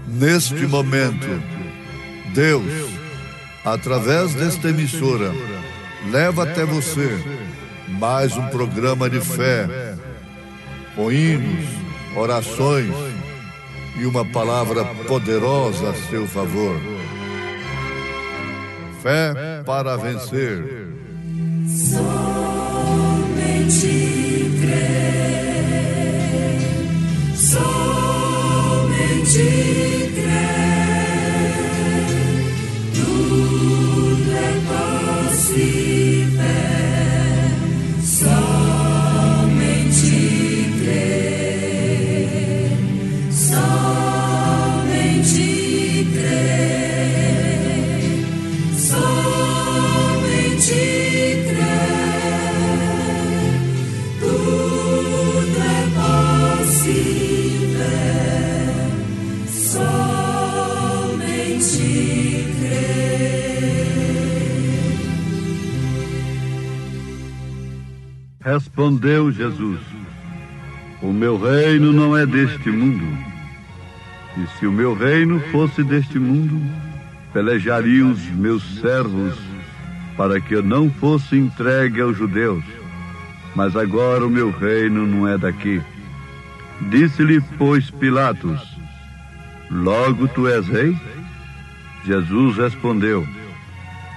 Neste momento, Deus, através desta emissora, leva até você mais um programa de fé, com hinos, orações e uma palavra poderosa a seu favor. Fé para vencer. Somente crer, somente crer, tudo é possível, somente crer, somente crer, somente crer, tudo é possível, somente crer. Respondeu Jesus: o meu reino não é deste mundo. E se o meu reino fosse deste mundo, pelejariam os meus servos para que eu não fosse entregue aos judeus. Mas agora o meu reino não é daqui. Disse-lhe, pois, Pilatos: logo tu és rei? Jesus respondeu: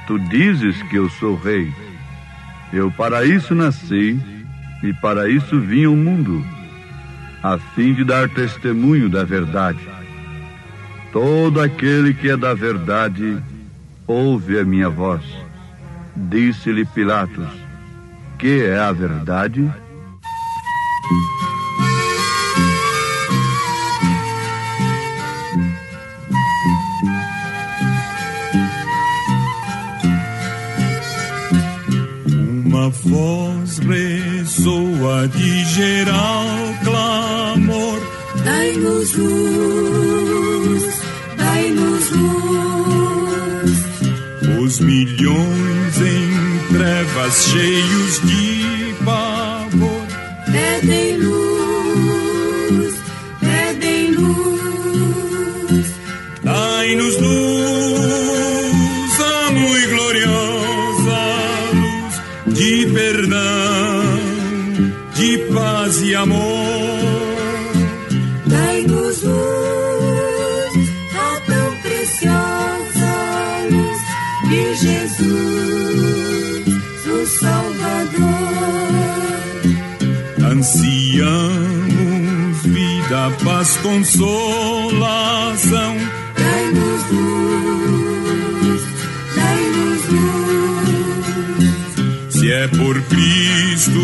tu dizes que eu sou rei. Eu para isso nasci e para isso vim ao mundo, a fim de dar testemunho da verdade. Todo aquele que é da verdade ouve a minha voz. Disse-lhe Pilatos: que é a verdade? Uma voz ressoa de geral clamor: dai-nos luz, dai-nos luz. Os milhões em trevas cheios de pavor Pedem luz, pedem luz. dai-nos luz, a muito gloriosa luz de perdão, de paz e amor. Dai-nos luz, a tão preciosa luz de Jesus, o Salvador. Ansiamos vida, paz, consolação. Dai-nos luz, dai-nos luz. Se é por Cristo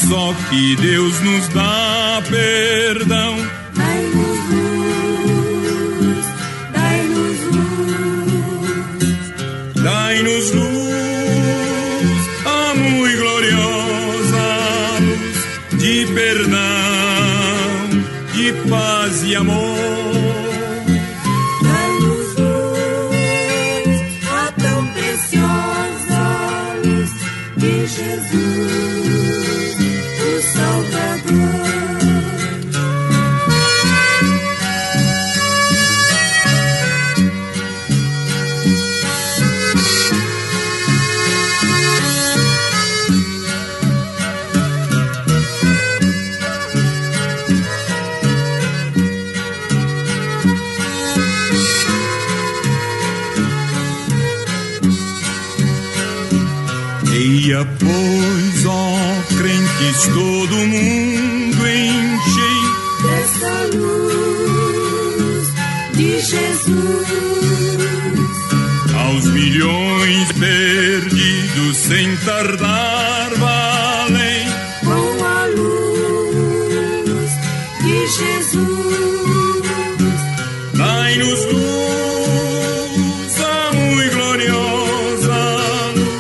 só que Deus nos dá perdão, Dai-nos luz, dai-nos luz. dai-nos luz, a muito gloriosa luz de perdão, de paz e amor. Dai-nos luz, a tão preciosa luz de Jesus, o Salvador. Eia, pois, ó crentes, todo mundo enchei Desta luz de Jesus, aos milhões perdidos sem tardar valem. com a luz de Jesus. Dai-nos luz, a muito gloriosa luz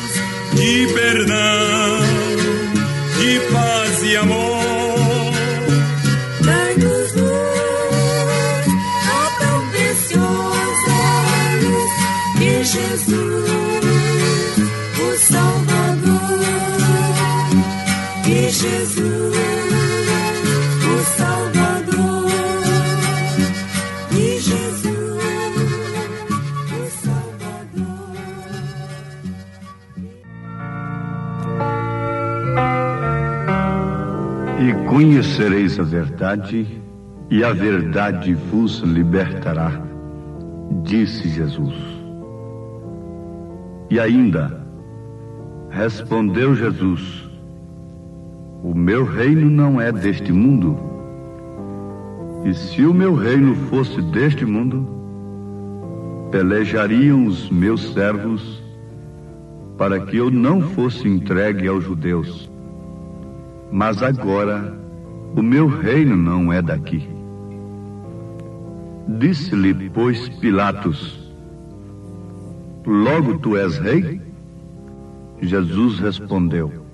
Jesus, o Salvador, de Jesus, o Salvador, de Jesus, o Salvador. E conhecereis a verdade, e a verdade vos libertará, disse Jesus. E ainda, respondeu Jesus: o meu reino não é deste mundo. E se o meu reino fosse deste mundo, pelejariam os meus servos para que eu não fosse entregue aos judeus. Mas agora o meu reino não é daqui. Disse-lhe, pois, Pilatos: logo tu és rei? Jesus respondeu: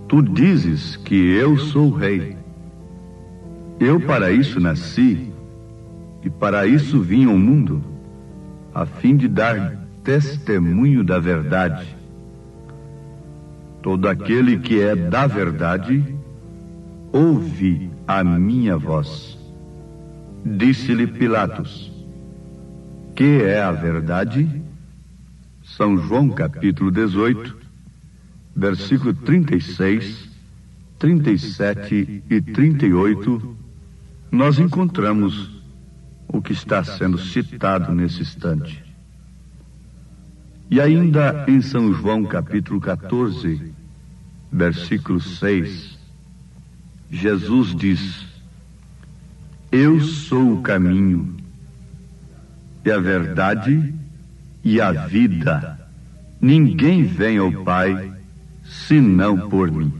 tu dizes que eu sou rei. Eu para isso nasci, e para isso vim ao mundo, a fim de dar testemunho da verdade. Todo aquele que é da verdade, ouve a minha voz. Disse-lhe Pilatos: que é a verdade? São João capítulo 18, versículo 36, 37 e 38, nós encontramos o que está sendo citado nesse instante. E ainda em São João capítulo 14, versículo 6, Jesus diz: eu sou o caminho, e a verdade e a vida. Ninguém vem ao Pai senão por mim.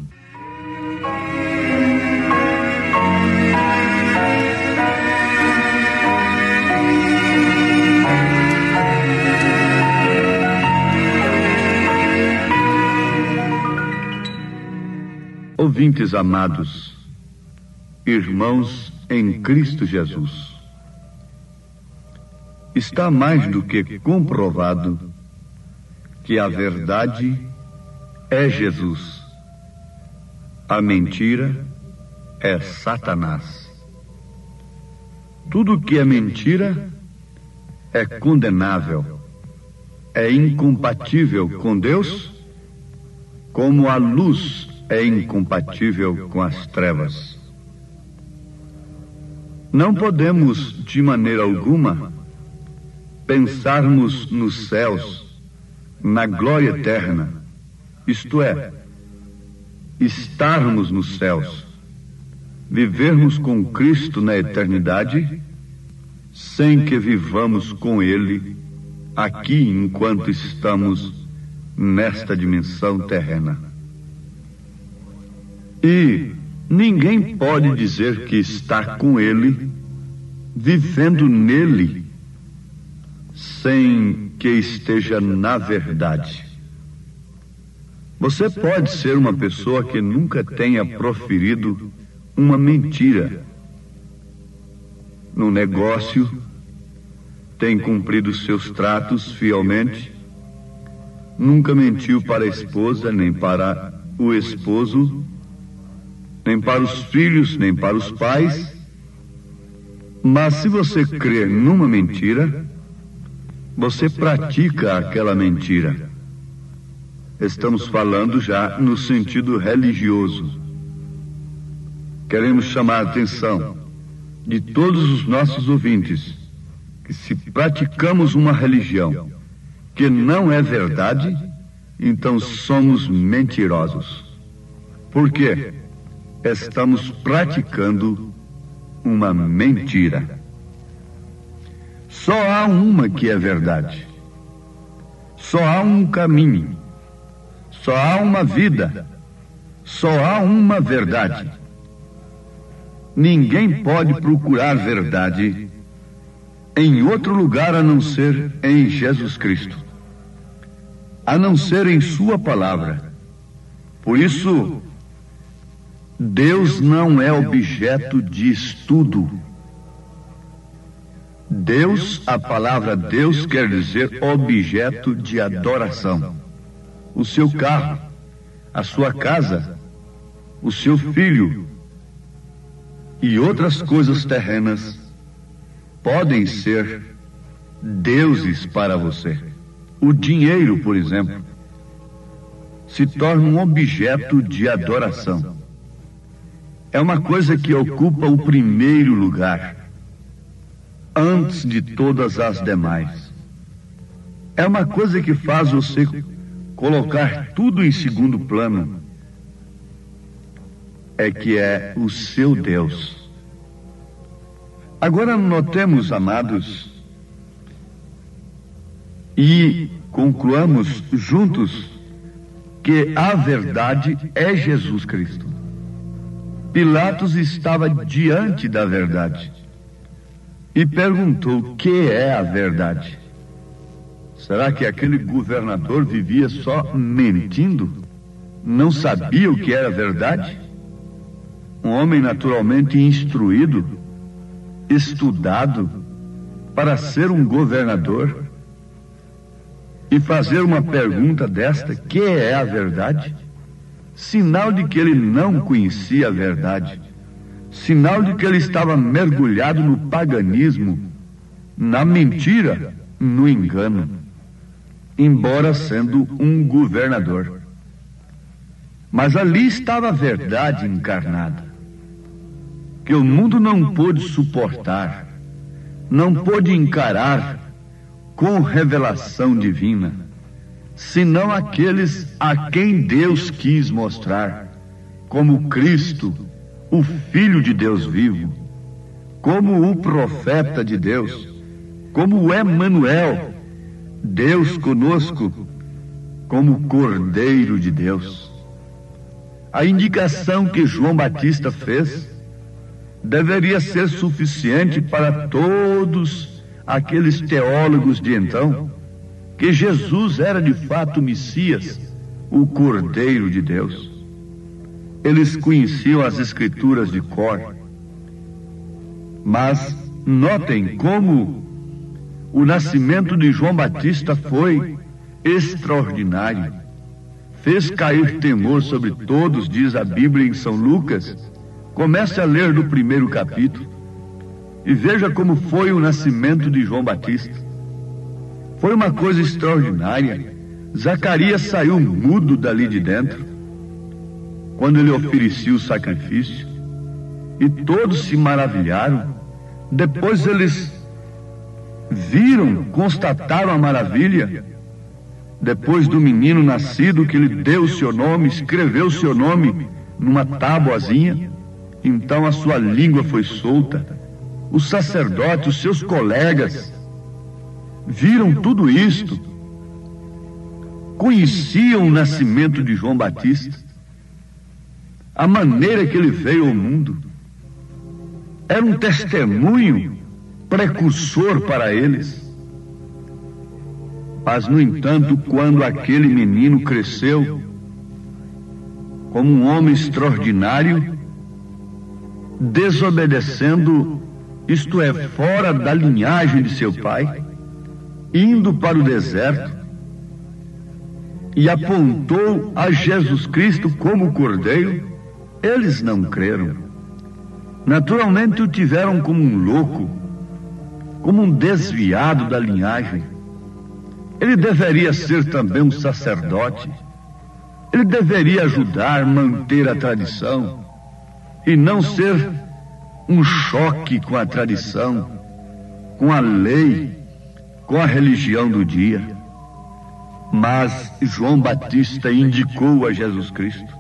Ouvintes amados, irmãos em Cristo Jesus, está mais do que comprovado que a verdade é Jesus, a mentira é Satanás. Tudo que é mentira é condenável, é incompatível com Deus, como a luz é incompatível com as trevas. Não podemos, de maneira alguma, pensarmos nos céus, na glória eterna, isto é, estarmos nos céus, vivermos com Cristo na eternidade, sem que vivamos com Ele aqui enquanto estamos nesta dimensão terrena. E ninguém pode dizer que está com Ele, vivendo nele, sem que esteja na verdade. Você pode ser uma pessoa que nunca tenha proferido uma mentira. No negócio, tem cumprido seus tratos fielmente, nunca mentiu para a esposa, nem para o esposo, nem para os filhos, nem para os pais. Mas se você crer numa mentira, você pratica aquela mentira. Estamos falando já no sentido religioso. Queremos chamar a atenção de todos os nossos ouvintes que se praticamos uma religião que não é verdade, então somos mentirosos. Por quê? Estamos praticando uma mentira. Só há uma que é verdade. Só há um caminho. Só há uma vida. Só há uma verdade. Ninguém pode procurar verdade em outro lugar a não ser em Jesus Cristo, a não ser em Sua palavra. Por isso, Deus não é objeto de estudo. Deus, a palavra Deus quer dizer objeto de adoração. O seu carro, a sua casa, o seu filho e outras coisas terrenas podem ser deuses para você. O dinheiro, por exemplo, se torna um objeto de adoração. É uma coisa que ocupa o primeiro lugar, antes de todas as demais. É uma coisa que faz você colocar tudo em segundo plano. É que é o seu Deus. Agora notemos, amados, e concluamos juntos que a verdade é Jesus Cristo. Pilatos estava diante da verdade e perguntou: o que é a verdade? Será que aquele governador vivia só mentindo? Não sabia o que era verdade? Um homem naturalmente instruído, estudado para ser um governador, e fazer uma pergunta desta: que é a verdade? Sinal de que ele não conhecia a verdade, sinal de que ele estava mergulhado no paganismo, na mentira, no engano, embora sendo um governador. Mas ali estava a verdade encarnada, que o mundo não pôde suportar, não pôde encarar com revelação divina, senão aqueles a quem Deus quis mostrar como Cristo, o Filho de Deus vivo, como o profeta de Deus, como o Emanuel, Deus conosco, como o Cordeiro de Deus. A indicação que João Batista fez deveria ser suficiente para todos aqueles teólogos de então, que Jesus era de fato o Messias, o Cordeiro de Deus. Eles conheciam as Escrituras de cor, mas notem como o nascimento de João Batista foi extraordinário. Fez cair temor sobre todos, diz a Bíblia em São Lucas. Comece a ler do primeiro capítulo e veja como foi o nascimento de João Batista. Foi uma coisa extraordinária. Zacarias saiu mudo dali de dentro, quando ele oferecia o sacrifício, e todos se maravilharam. Depois eles viram, constataram a maravilha, depois do menino nascido, que ele deu o seu nome, escreveu o seu nome numa tábuazinha. Então a sua língua foi solta. Os sacerdotes, os seus colegas, viram tudo isto, conheciam o nascimento de João Batista, a maneira que ele veio ao mundo. Era um testemunho precursor para eles. Mas, no entanto, quando aquele menino cresceu como um homem extraordinário, desobedecendo, isto é, fora da linhagem de seu pai, indo para o deserto, e apontou a Jesus Cristo como Cordeiro, eles não creram. Naturalmente o tiveram como um louco, como um desviado da linhagem. Ele deveria ser também um sacerdote. Ele deveria ajudar, manter a tradição, e não ser um choque com a tradição, com a lei, com a religião do dia. Mas João Batista indicou a Jesus Cristo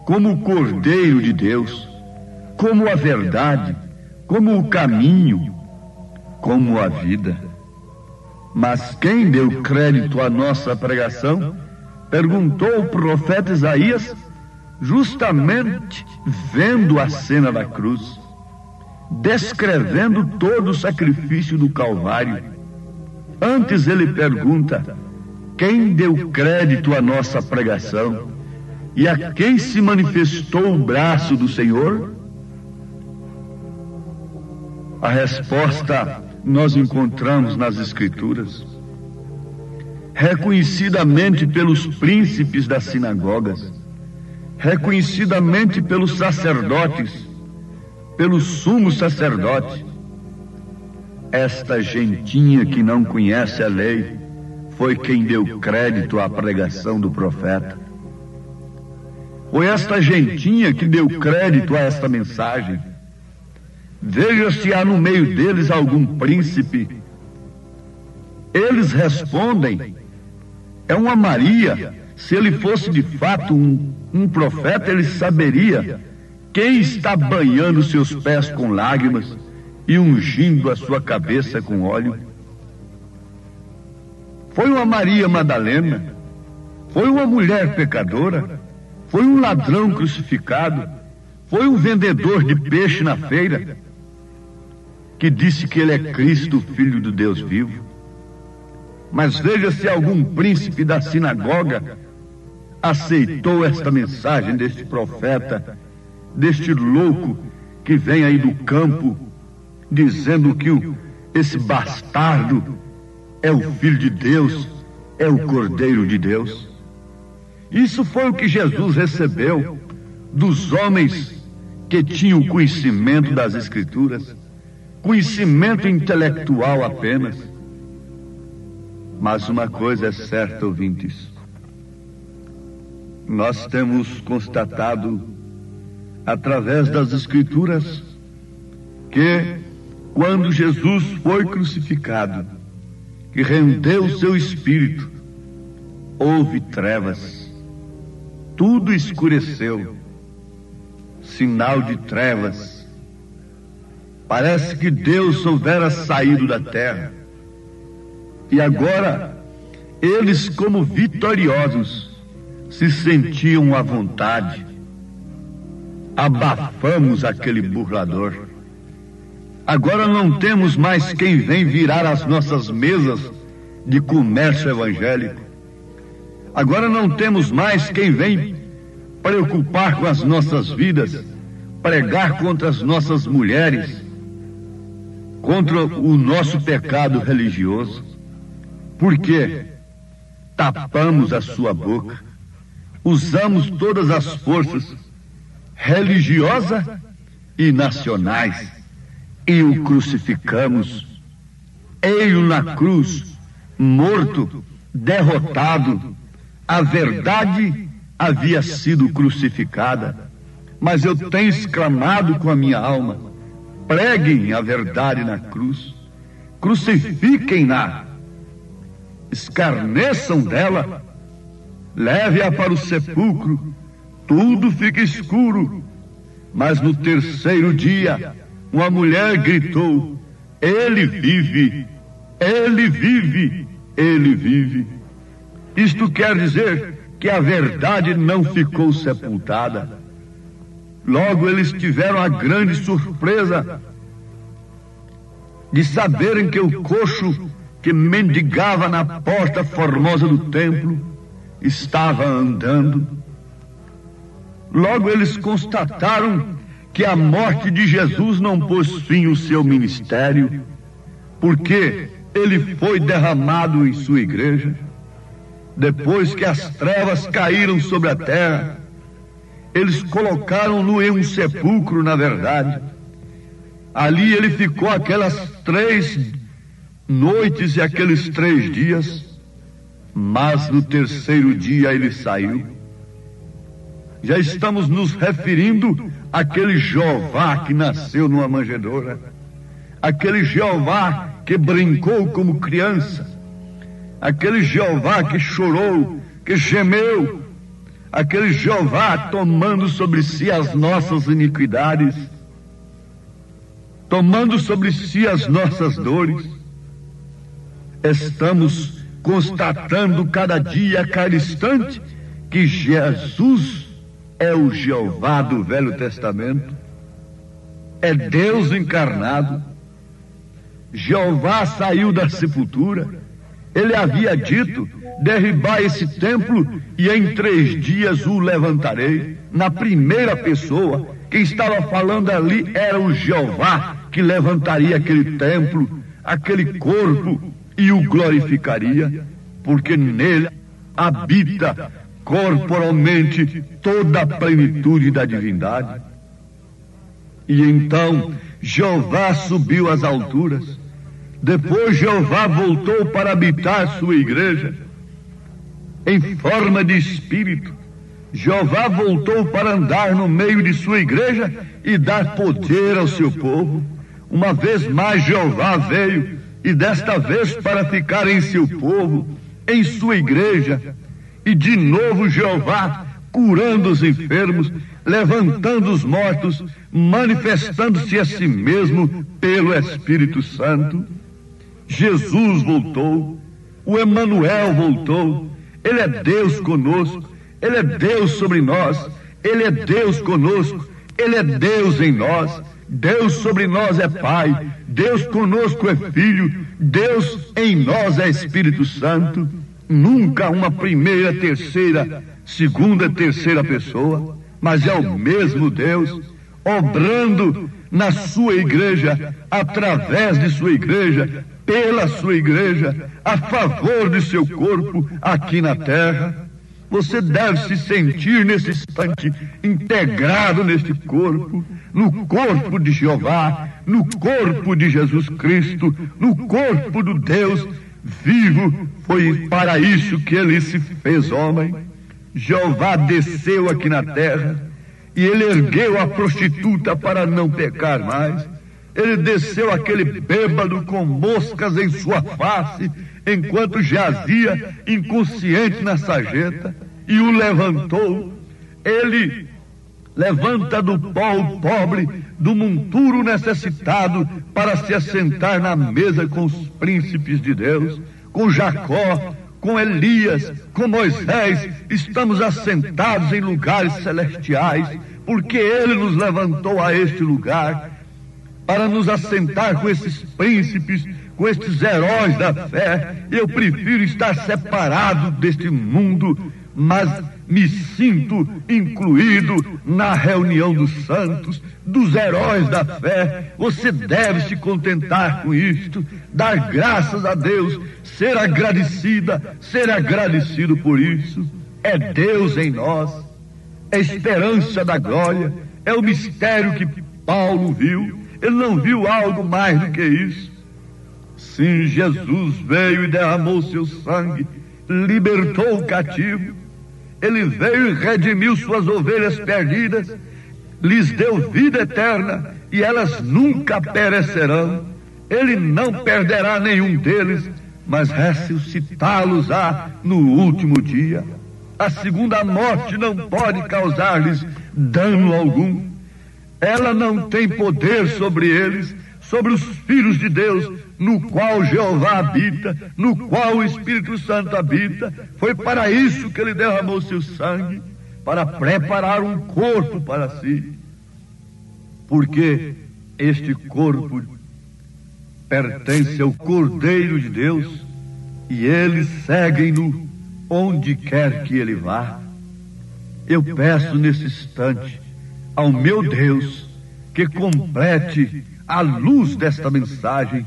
como o Cordeiro de Deus, como a verdade, como o caminho, como a vida. Mas quem deu crédito à nossa pregação? Perguntou o profeta Isaías, justamente vendo a cena da cruz, descrevendo todo o sacrifício do Calvário. Antes ele pergunta: quem deu crédito à nossa pregação? E a quem se manifestou o braço do Senhor? A resposta nós encontramos nas Escrituras, reconhecidamente pelos príncipes das sinagogas, reconhecidamente pelos sacerdotes, pelo sumo sacerdote. Esta gentinha que não conhece a lei foi quem deu crédito à pregação do profeta. Foi esta gentinha que deu crédito a esta mensagem. Veja se há no meio deles algum príncipe. Eles respondem: é uma Maria. Se ele fosse de fato um profeta, ele saberia quem está banhando seus pés com lágrimas e ungindo a sua cabeça com óleo. Foi uma Maria Madalena, foi uma mulher pecadora, foi um ladrão crucificado, foi um vendedor de peixe na feira, que disse que ele é Cristo, Filho do Deus vivo. Mas veja se algum príncipe da sinagoga aceitou esta mensagem deste profeta, deste louco que vem aí do campo, dizendo que esse bastardo é o Filho de Deus, é o Cordeiro de Deus. Isso foi o que Jesus recebeu dos homens que tinham conhecimento das Escrituras, conhecimento intelectual apenas. Mas uma coisa é certa, ouvintes, nós temos constatado através das Escrituras que quando Jesus foi crucificado, que rendeu o seu espírito, houve trevas, tudo escureceu, sinal de trevas. Parece que Deus houvera saído da terra e agora eles, como vitoriosos, se sentiam à vontade. Abafamos aquele burlador. Agora não temos mais quem vem virar as nossas mesas de comércio evangélico. Agora não temos mais quem vem preocupar com as nossas vidas, pregar contra as nossas mulheres, contra o nosso pecado religioso. Por quê? Tapamos a sua boca, usamos todas as forças religiosas e nacionais e o crucificamos. Ei-o na cruz, morto, derrotado. A verdade havia sido crucificada, mas eu tenho exclamado com a minha alma: preguem a verdade na cruz, crucifiquem-na, escarneçam dela, leve-a para o sepulcro, tudo fica escuro. Mas no terceiro dia, uma mulher gritou: ele vive, ele vive, ele vive. Isto quer dizer que a verdade não ficou sepultada. Logo eles tiveram a grande surpresa de saberem que o coxo que mendigava na porta formosa do templo estava andando. Logo eles constataram que a morte de Jesus não pôs fim ao seu ministério, porque ele foi derramado em sua igreja. Depois que as trevas caíram sobre a terra, eles colocaram-no em um sepulcro, na verdade. Ali ele ficou aquelas 3 noites e aqueles 3 dias, mas no terceiro dia ele saiu. Já estamos nos referindo àquele Jeová que nasceu numa manjedoura, aquele Jeová que brincou como criança, aquele Jeová que chorou, que gemeu, aquele Jeová tomando sobre si as nossas iniquidades, tomando sobre si as nossas dores. Estamos constatando cada dia, cada instante, que Jesus é o Jeová do Velho Testamento, é Deus encarnado. Jeová saiu da sepultura. Ele havia dito: derribar esse templo e em 3 dias o levantarei. Na primeira pessoa, quem estava falando ali era o Jeová que levantaria aquele templo, aquele corpo e o glorificaria, porque nele habita corporalmente toda a plenitude da divindade. E então Jeová subiu às alturas. Depois Jeová voltou para habitar sua igreja em forma de espírito. Jeová voltou para andar no meio de sua igreja e dar poder ao seu povo. Uma vez mais Jeová veio, e desta vez para ficar em seu povo, em sua igreja. E de novo Jeová curando os enfermos, levantando os mortos, manifestando-se a si mesmo pelo Espírito Santo. Jesus voltou, o Emanuel voltou. Ele é Deus conosco, Ele é Deus sobre nós, Ele é Deus conosco, Ele é Deus em nós. Deus sobre nós é Pai, Deus conosco é Filho, Deus em nós é Espírito Santo. Nunca uma primeira, terceira, segunda, terceira pessoa, mas é o mesmo Deus, obrando na sua igreja, através de sua igreja, pela sua igreja, a favor de seu corpo aqui na terra. Você deve se sentir nesse instante integrado neste corpo, no corpo de Jeová, no corpo de Jesus Cristo, no corpo do Deus vivo. Foi para isso que ele se fez homem. Jeová desceu aqui na terra e ele ergueu a prostituta para não pecar mais. Ele desceu aquele bêbado com moscas em sua face, enquanto jazia inconsciente na sarjeta, e o levantou. Ele levanta do pó o pobre, do monturo necessitado, para se assentar na mesa com os príncipes de Deus, com Jacó, com Elias, com Moisés. Estamos assentados em lugares celestiais, porque ele nos levantou a este lugar, para nos assentar com esses príncipes, com estes heróis da fé. Eu prefiro estar separado deste mundo, mas me sinto incluído na reunião dos santos, dos heróis da fé. Você deve se contentar com isto, dar graças a Deus, ser agradecida, ser agradecido por isso. É Deus em nós, é a esperança da glória, é o mistério que Paulo viu. Ele não viu algo mais do que isso. Sim, Jesus veio e derramou seu sangue, libertou o cativo. Ele veio e redimiu suas ovelhas perdidas, lhes deu vida eterna e elas nunca perecerão. Ele não perderá nenhum deles, mas ressuscitá-los-á no último dia. A segunda morte não pode causar-lhes dano algum. Ela não tem poder sobre eles, sobre os filhos de Deus, no qual Jeová habita, no qual o Espírito Santo habita. Foi para isso que ele derramou seu sangue, para preparar um corpo para si. Porque este corpo pertence ao Cordeiro de Deus e eles seguem-no onde quer que ele vá. Eu peço nesse instante ao meu Deus que complete a luz desta mensagem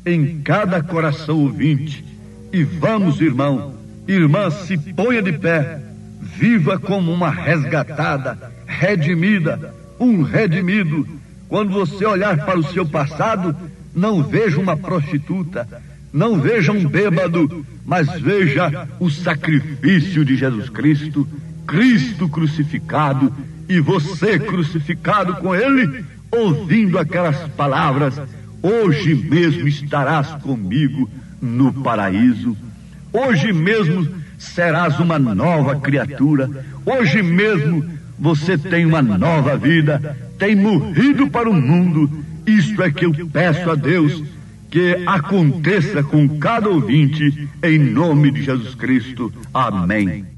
em cada coração ouvinte. E vamos, irmão, irmã, se ponha de pé, viva como uma resgatada, redimida, um redimido. Quando você olhar para o seu passado, não veja uma prostituta, não veja um bêbado, mas veja o sacrifício de Jesus Cristo, Cristo crucificado, e você crucificado com ele, ouvindo aquelas palavras: hoje mesmo estarás comigo no paraíso, hoje mesmo serás uma nova criatura, hoje mesmo você tem uma nova vida, tem morrido para o mundo. Isto é que eu peço a Deus que aconteça com cada ouvinte, em nome de Jesus Cristo. Amém.